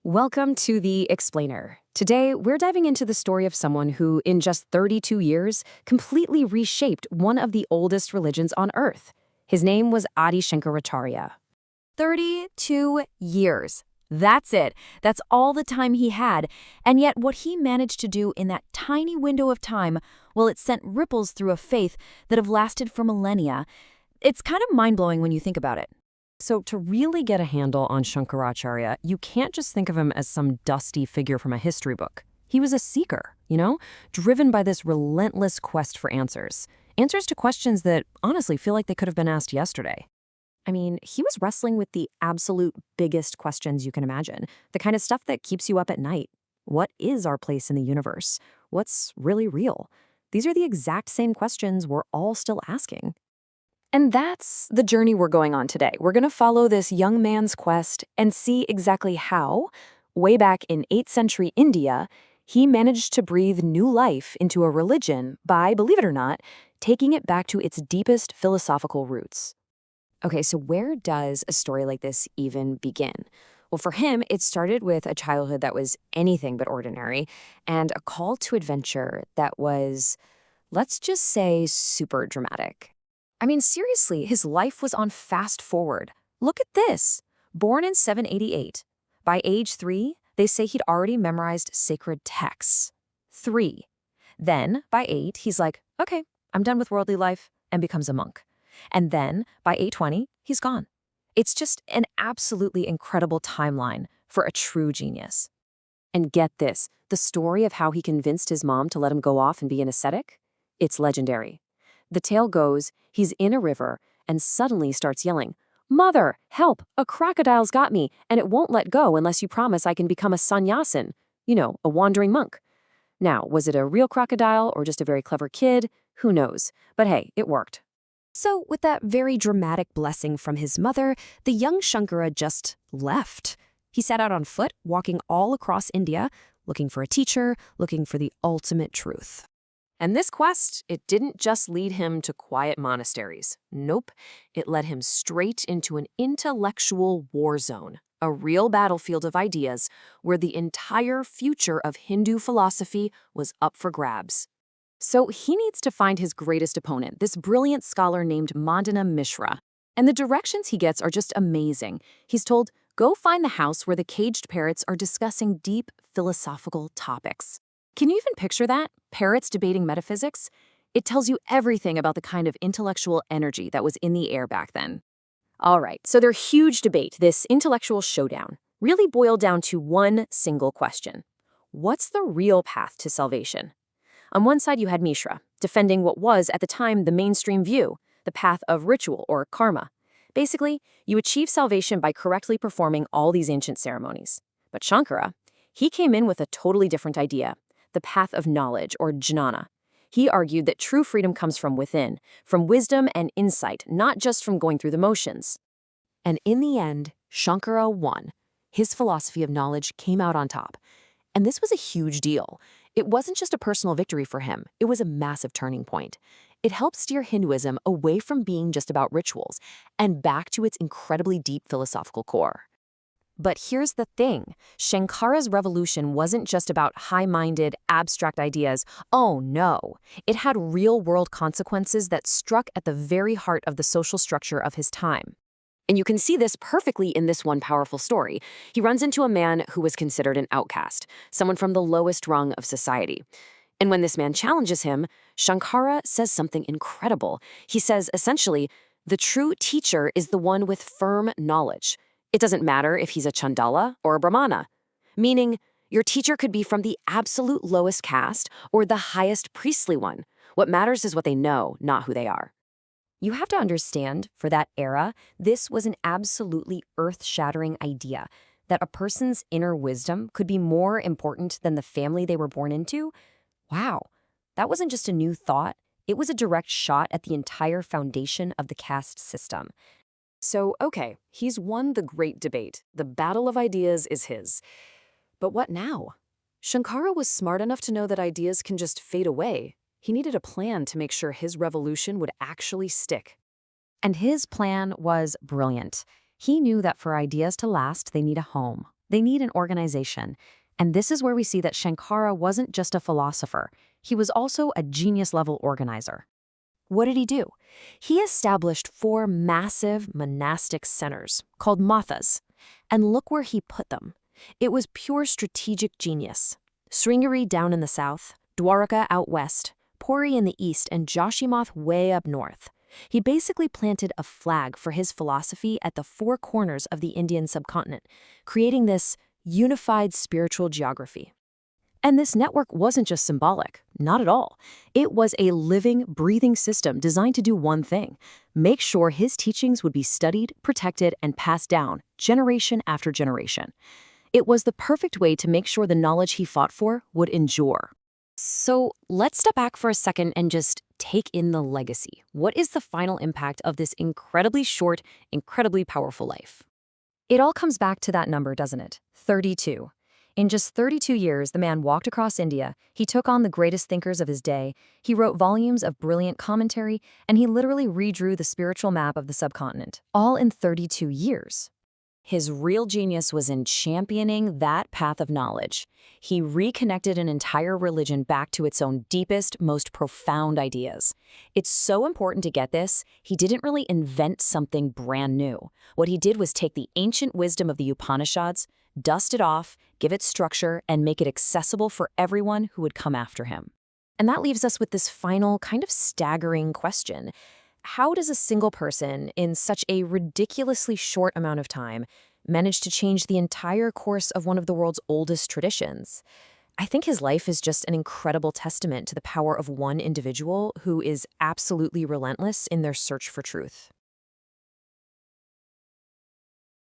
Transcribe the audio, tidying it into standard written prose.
Welcome to The Explainer. Today, we're diving into the story of someone who, in just 32 years, completely reshaped one of the oldest religions on Earth. His name was Adi Shankaracharya. 32 years. That's it. That's all the time he had. And yet what he managed to do in that tiny window of time, well, it sent ripples through a faith that have lasted for millennia. It's kind of mind-blowing when you think about it. So to really get a handle on Shankaracharya, you can't just think of him as some dusty figure from a history book. He was a seeker, driven by this relentless quest for answers. Answers to questions that honestly feel like they could have been asked yesterday. I mean, he was wrestling with the absolute biggest questions you can imagine, the kind of stuff that keeps you up at night. What is our place in the universe? What's really real? These are the exact same questions we're all still asking. And that's the journey we're going on today. We're going to follow this young man's quest and see exactly how, way back in 8th century India, he managed to breathe new life into a religion by, believe it or not, taking it back to its deepest philosophical roots. Okay, so where does a story like this even begin? Well, for him, it started with a childhood that was anything but ordinary and a call to adventure that was, let's just say, super dramatic. I mean, seriously, his life was on fast forward. Look at this. Born in 788. By age 3, they say he'd already memorized sacred texts. 3. Then, by 8, he's like, okay, I'm done with worldly life, and becomes a monk. And then, by 820, he's gone. It's just an absolutely incredible timeline for a true genius. And get this, the story of how he convinced his mom to let him go off and be an ascetic? It's legendary. The tale goes, he's in a river and suddenly starts yelling, "Mother, help, a crocodile's got me, and it won't let go unless you promise I can become a sannyasin, a wandering monk." Now, was it a real crocodile or just a very clever kid? Who knows? But hey, it worked. So, with that very dramatic blessing from his mother, the young Shankara just left. He set out on foot, walking all across India, looking for a teacher, looking for the ultimate truth. And this quest, it didn't just lead him to quiet monasteries. Nope, it led him straight into an intellectual war zone, a real battlefield of ideas where the entire future of Hindu philosophy was up for grabs. So he needs to find his greatest opponent, this brilliant scholar named Mandana Mishra. And the directions he gets are just amazing. He's told, go find the house where the caged parrots are discussing deep philosophical topics. Can you even picture that? Parrots debating metaphysics? It tells you everything about the kind of intellectual energy that was in the air back then. All right, so their huge debate, this intellectual showdown, really boiled down to one single question. What's the real path to salvation? On one side, you had Mishra, defending what was, at the time, the mainstream view, the path of ritual or karma. Basically, you achieve salvation by correctly performing all these ancient ceremonies. But Shankara, he came in with a totally different idea. The path of knowledge, or jnana. He argued that true freedom comes from within, from wisdom and insight, not just from going through the motions. And in the end, Shankara won. His philosophy of knowledge came out on top. And this was a huge deal. It wasn't just a personal victory for him, it was a massive turning point. It helped steer Hinduism away from being just about rituals and back to its incredibly deep philosophical core. But here's the thing, Shankara's revolution wasn't just about high-minded, abstract ideas. Oh no, it had real-world consequences that struck at the very heart of the social structure of his time. And you can see this perfectly in this one powerful story. He runs into a man who was considered an outcast, someone from the lowest rung of society. And when this man challenges him, Shankara says something incredible. He says, essentially, the true teacher is the one with firm knowledge. It doesn't matter if he's a Chandala or a Brahmana. Meaning, your teacher could be from the absolute lowest caste or the highest priestly one. What matters is what they know, not who they are. You have to understand, for that era, this was an absolutely earth-shattering idea, that a person's inner wisdom could be more important than the family they were born into. Wow, that wasn't just a new thought, it was a direct shot at the entire foundation of the caste system. So, okay, he's won the great debate. The battle of ideas is his. But what now? Shankara was smart enough to know that ideas can just fade away. He needed a plan to make sure his revolution would actually stick. And his plan was brilliant. He knew that for ideas to last, they need a home. They need an organization. And this is where we see that Shankara wasn't just a philosopher. He was also a genius-level organizer. What did he do? He established 4 massive monastic centers called mathas. And look where he put them. It was pure strategic genius. Sringeri down in the south, Dwaraka out west, Puri in the east, and Joshimath way up north. He basically planted a flag for his philosophy at the 4 corners of the Indian subcontinent, creating this unified spiritual geography. And this network wasn't just symbolic, not at all. It was a living, breathing system designed to do one thing: make sure his teachings would be studied, protected, and passed down, generation after generation. It was the perfect way to make sure the knowledge he fought for would endure. So let's step back for a second and just take in the legacy. What is the final impact of this incredibly short, incredibly powerful life? It all comes back to that number, doesn't it? 32. In just 32 years, the man walked across India, he took on the greatest thinkers of his day, he wrote volumes of brilliant commentary, and he literally redrew the spiritual map of the subcontinent, all in 32 years. His real genius was in championing that path of knowledge. He reconnected an entire religion back to its own deepest, most profound ideas. It's so important to get this. He didn't really invent something brand new. What he did was take the ancient wisdom of the Upanishads, dust it off, give it structure, and make it accessible for everyone who would come after him. And that leaves us with this final, kind of staggering question. How does a single person, in such a ridiculously short amount of time, manage to change the entire course of one of the world's oldest traditions? I think his life is just an incredible testament to the power of one individual who is absolutely relentless in their search for truth.